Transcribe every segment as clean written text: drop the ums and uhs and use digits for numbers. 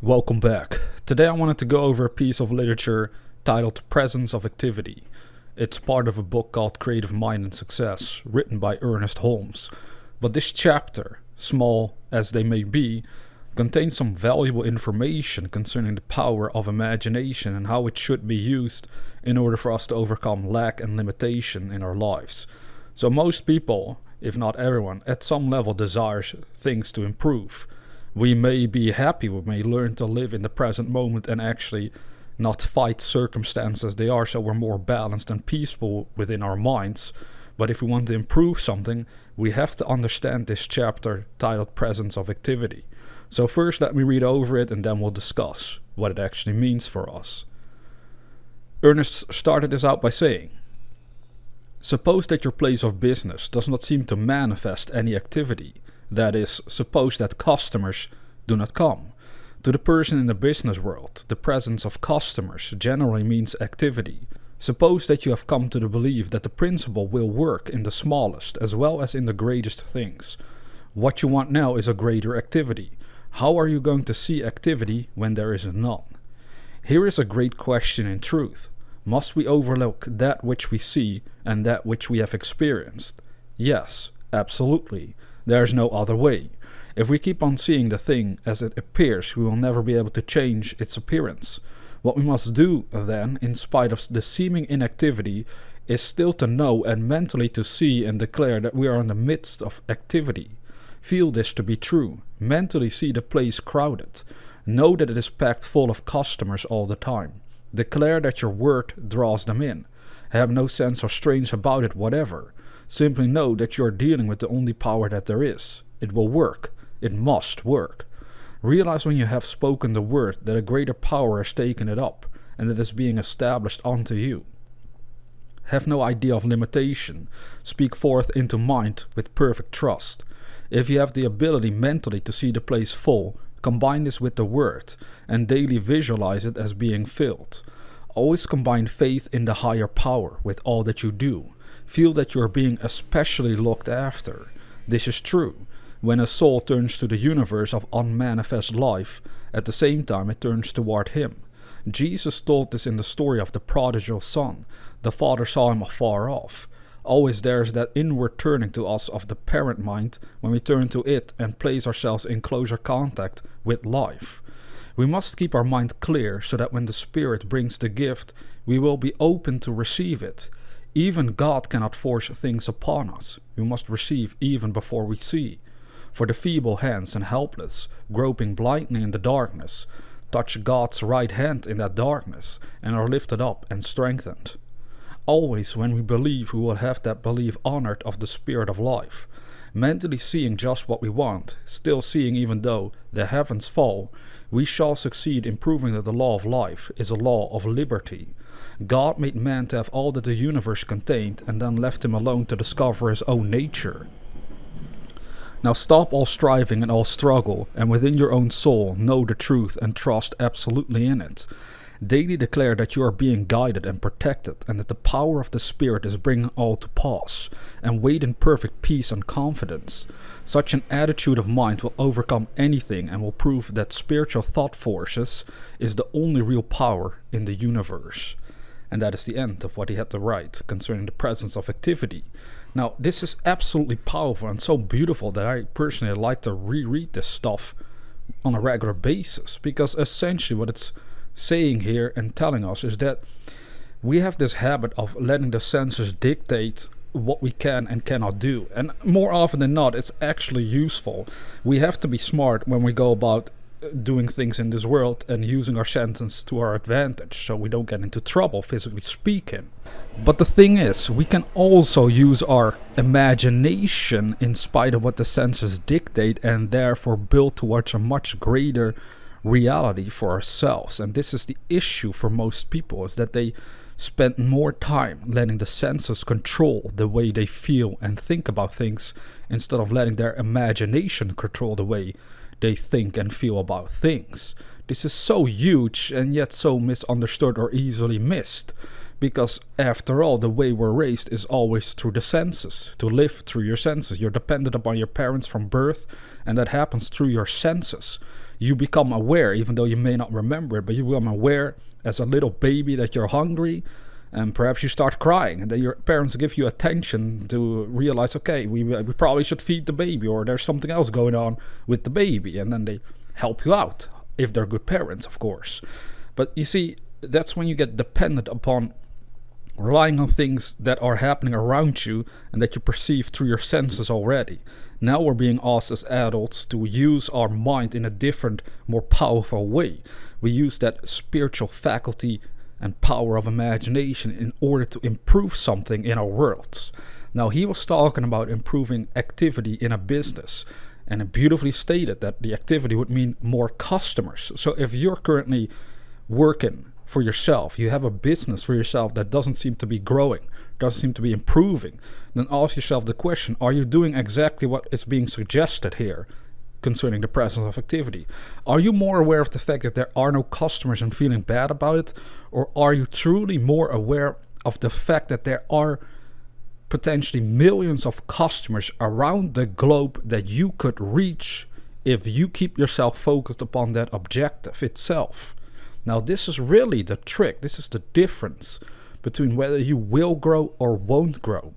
Welcome back. Today I wanted to go over a piece of literature titled Presence of Activity. It's part of a book called Creative Mind and Success, written by Ernest Holmes. But this chapter, small as they may be, contains some valuable information concerning the power of imagination and how it should be used in order for us to overcome lack and limitation in our lives. So most people, if not everyone, at some level desires things to improve. We may be happy, we may learn to live in the present moment and actually not fight circumstances they are, so we're more balanced and peaceful within our minds. But if we want to improve something, we have to understand this chapter titled Presence of Activity. So first let me read over it and then we'll discuss what it actually means for us. Ernest started this out by saying, "Suppose that your place of business does not seem to manifest any activity. That is, suppose that customers do not come. To the person in the business world, the presence of customers generally means activity. Suppose that you have come to the belief that the principle will work in the smallest as well as in the greatest things. What you want now is a greater activity. How are you going to see activity when there is none? Here is a great question in truth. Must we overlook that which we see and that which we have experienced? Yes, absolutely. There is no other way. If we keep on seeing the thing as it appears, we will never be able to change its appearance. What we must do, then, in spite of the seeming inactivity, is still to know and mentally to see and declare that we are in the midst of activity. Feel this to be true. Mentally see the place crowded. Know that it is packed full of customers all the time. Declare that your word draws them in. Have no sense of strange about it whatever. Simply know that you are dealing with the only power that there is. It will work. It must work. Realize when you have spoken the word that a greater power has taken it up and that it is being established unto you. Have no idea of limitation. Speak forth into mind with perfect trust. If you have the ability mentally to see the place full, combine this with the word and daily visualize it as being filled. Always combine faith in the higher power with all that you do. Feel that you are being especially looked after. This is true. When a soul turns to the universe of unmanifest life, at the same time it turns toward Him. Jesus told this in the story of the prodigal son. The father saw him afar off. Always there is that inward turning to us of the parent mind when we turn to it and place ourselves in closer contact with life. We must keep our mind clear so that when the Spirit brings the gift, we will be open to receive it. Even God cannot force things upon us. We must receive even before we see. For the feeble hands and helpless, groping blindly in the darkness, touch God's right hand in that darkness and are lifted up and strengthened. Always when we believe, we will have that belief honored of the Spirit of life. Mentally seeing just what we want, still seeing even though the heavens fall, we shall succeed in proving that the law of life is a law of liberty. God made man to have all that the universe contained and then left him alone to discover his own nature. Now stop all striving and all struggle, and within your own soul know the truth and trust absolutely in it. Daily declare that you are being guided and protected, and that the power of the Spirit is bringing all to pass, and wait in perfect peace and confidence. Such an attitude of mind will overcome anything and will prove that spiritual thought forces is the only real power in the universe. And that is the end of what he had to write concerning the presence of activity. Now, this is absolutely powerful and so beautiful that I personally like to reread this stuff on a regular basis, because essentially what it's saying here and telling us is that we have this habit of letting the senses dictate what we can and cannot do, and more often than not it's actually useful. We have to be smart when we go about doing things in this world and using our senses to our advantage so we don't get into trouble, physically speaking. But the thing is, we can also use our imagination in spite of what the senses dictate and therefore build towards a much greater reality for ourselves. And this is the issue for most people, is that they spend more time letting the senses control the way they feel and think about things instead of letting their imagination control the way they think and feel about things. This is so huge and yet so misunderstood or easily missed, Because after all, the way we're raised is always through the senses, to live through your senses. You're dependent upon your parents from birth, and that happens through your senses. You become aware, even though you may not remember it, but you become aware as a little baby that you're hungry, and perhaps you start crying, and then your parents give you attention to realize, okay, we probably should feed the baby, or there's something else going on with the baby, and then they help you out, if they're good parents, of course. But you see, that's when you get dependent upon relying on things that are happening around you and that you perceive through your senses already. Now we're being asked as adults to use our mind in a different, more powerful way. We use that spiritual faculty and power of imagination in order to improve something in our worlds. Now, he was talking about improving activity in a business, and it beautifully stated that the activity would mean more customers. So if you're currently working for yourself, you have a business for yourself that doesn't seem to be growing, doesn't seem to be improving, then ask yourself the question, are you doing exactly what is being suggested here concerning the presence of activity? Are you more aware of the fact that there are no customers and feeling bad about it? Or are you truly more aware of the fact that there are potentially millions of customers around the globe that you could reach if you keep yourself focused upon that objective itself? Now, this is really the trick. This is the difference between whether you will grow or won't grow.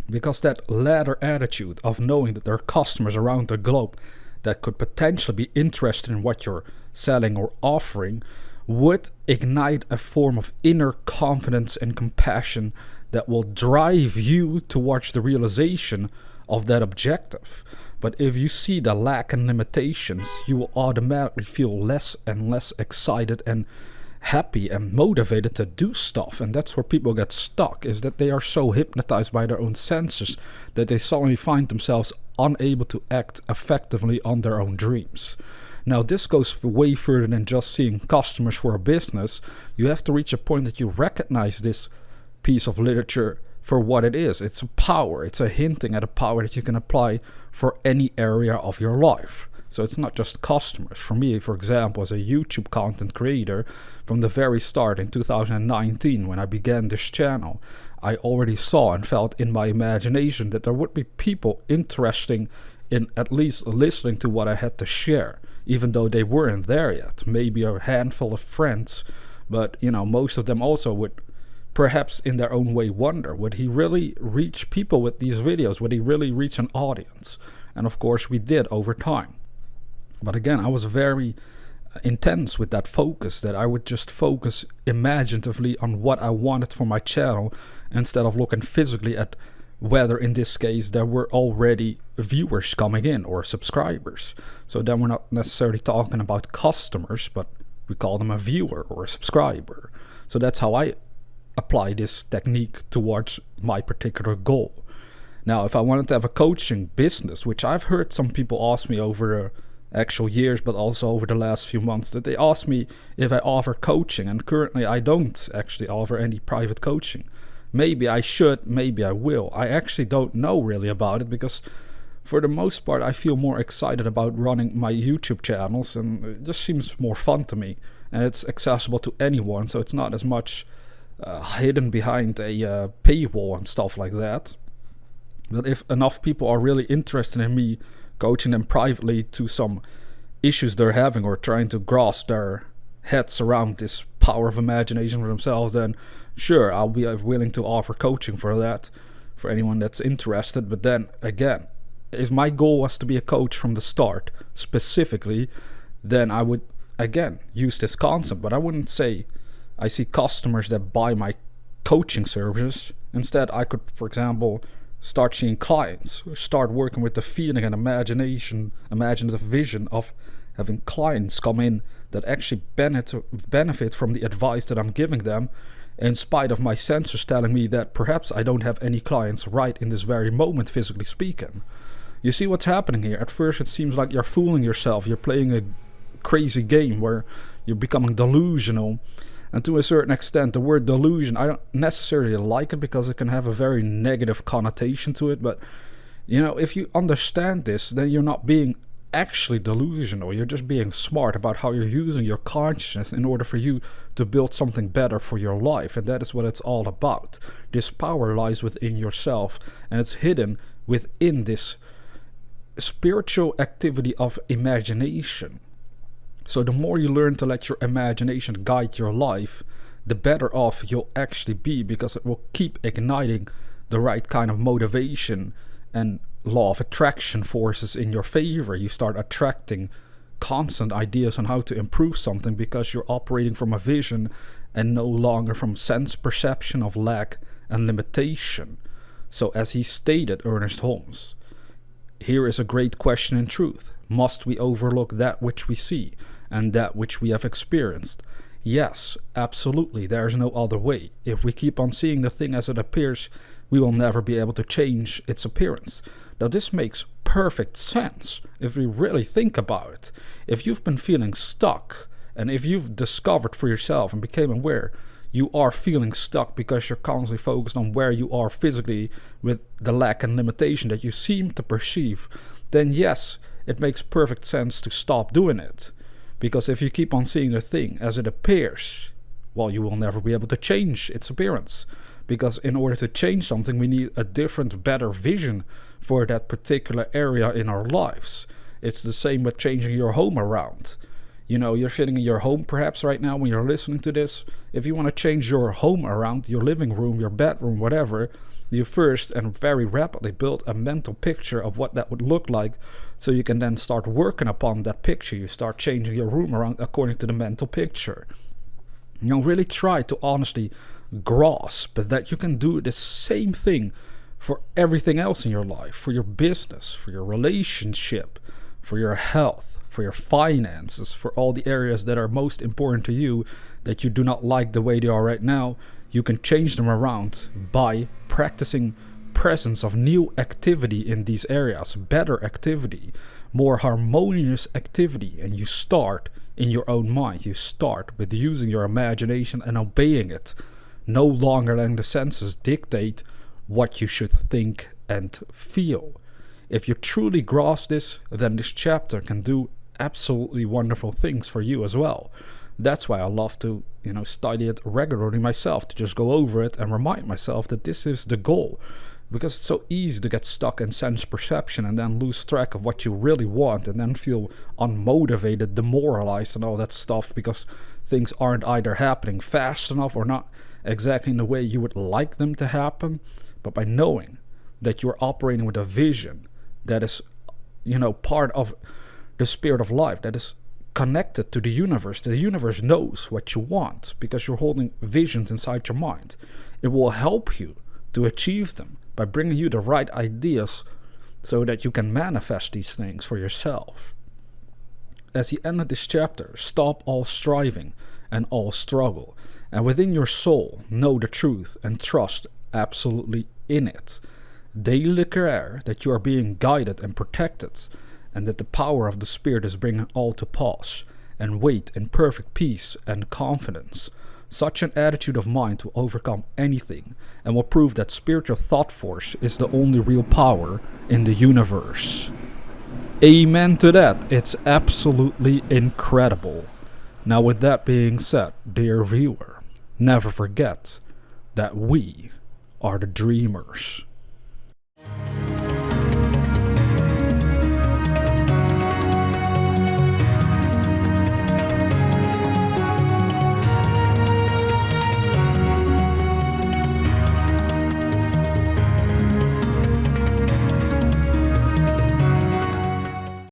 Because that latter attitude of knowing that there are customers around the globe that could potentially be interested in what you're selling or offering would ignite a form of inner confidence and compassion that will drive you towards the realization of that objective. But if you see the lack and limitations, you will automatically feel less and less excited and happy and motivated to do stuff. And that's where people get stuck, is that they are so hypnotized by their own senses that they suddenly find themselves unable to act effectively on their own dreams. Now, this goes way further than just seeing customers for a business. You have to reach a point that you recognize this piece of literature for what it is. It's a power. It's a hinting at a power that you can apply for any area of your life. So it's not just customers. For me, for example, as a YouTube content creator, from the very start in 2019, when I began this channel, I already saw and felt in my imagination that there would be people interested in at least listening to what I had to share, even though they weren't there yet. Maybe a handful of friends, but most of them also would perhaps in their own way wonder, would he really reach people with these videos? Would he really reach an audience? And of course we did over time. But again, I was very intense with that focus, that I would just focus imaginatively on what I wanted for my channel instead of looking physically at whether in this case there were already viewers coming in or subscribers. So then we're not necessarily talking about customers, but we call them a viewer or a subscriber. So that's how I apply this technique towards my particular goal. Now, if I wanted to have a coaching business, which I've heard some people ask me over the actual years, but also over the last few months, that they ask me if I offer coaching, and currently I don't actually offer any private coaching. Maybe I should, maybe I will. I actually don't know really about it, because for the most part I feel more excited about running my YouTube channels, and it just seems more fun to me, and it's accessible to anyone, so it's not as much hidden behind a paywall and stuff like that. But if enough people are really interested in me coaching them privately to some issues they're having, or trying to grasp their heads around this power of imagination for themselves, then sure, I'll be willing to offer coaching for that, for anyone that's interested. But then again, if my goal was to be a coach from the start specifically, then I would again use this concept. But I wouldn't say I see customers that buy my coaching services. Instead, I could, for example, start seeing clients, start working with the feeling and imaginative vision of having clients come in that actually benefit from the advice that I'm giving them, in spite of my sensors telling me that perhaps I don't have any clients right in this very moment, physically speaking. You see what's happening here? At first it seems like you're fooling yourself, you're playing a crazy game where you're becoming delusional. And to a certain extent, the word delusion, I don't necessarily like it because it can have a very negative connotation to it. But, if you understand this, then you're not being actually delusional. You're just being smart about how you're using your consciousness in order for you to build something better for your life. And that is what it's all about. This power lies within yourself, and it's hidden within this spiritual activity of imagination. So the more you learn to let your imagination guide your life, the better off you'll actually be, because it will keep igniting the right kind of motivation and law of attraction forces in your favor. You start attracting constant ideas on how to improve something because you're operating from a vision and no longer from sense perception of lack and limitation. So as he stated, Ernest Holmes, here is a great question in truth. Must we overlook that which we see and that which we have experienced? Yes, absolutely. There is no other way. If we keep on seeing the thing as it appears, we will never be able to change its appearance. Now, this makes perfect sense if we really think about it. If you've been feeling stuck, and if you've discovered for yourself and became aware you are feeling stuck because you're constantly focused on where you are physically with the lack and limitation that you seem to perceive, then yes, it makes perfect sense to stop doing it. Because if you keep on seeing the thing as it appears, well, you will never be able to change its appearance. Because in order to change something, we need a different, better vision for that particular area in our lives. It's the same with changing your home around. You know, you're sitting in your home perhaps right now when you're listening to this. If you want to change your home around, your living room, your bedroom, whatever, you first and very rapidly build a mental picture of what that would look like, so you can then start working upon that picture. You start changing your room around according to the mental picture. You know, really try to honestly grasp that you can do the same thing for everything else in your life, for your business, for your relationship, for your health, for your finances, for all the areas that are most important to you that you do not like the way they are right now. You can change them around by practicing presence of new activity in these areas, better activity, more harmonious activity, and you start in your own mind. You start with using your imagination and obeying it, no longer letting the senses dictate what you should think and feel. If you truly grasp this, then this chapter can do absolutely wonderful things for you as well. That's why I love to, study it regularly myself, to just go over it and remind myself that this is the goal. Because it's so easy to get stuck in sense perception and then lose track of what you really want and then feel unmotivated, demoralized and all that stuff because things aren't either happening fast enough or not exactly in the way you would like them to happen. But by knowing that you're operating with a vision that is, part of the spirit of life, that is connected to the universe knows what you want because you're holding visions inside your mind. It will help you to achieve them by bringing you the right ideas so that you can manifest these things for yourself. As he ended this chapter, stop all striving and all struggle, and within your soul know the truth and trust absolutely in it. Daily declare that you are being guided and protected, and that the power of the Spirit is bringing all to pass, and wait in perfect peace and confidence. Such an attitude of mind will overcome anything and will prove that spiritual thought force is the only real power in the universe. Amen to that. It's absolutely incredible. Now, with that being said, dear viewer, never forget that we are the dreamers.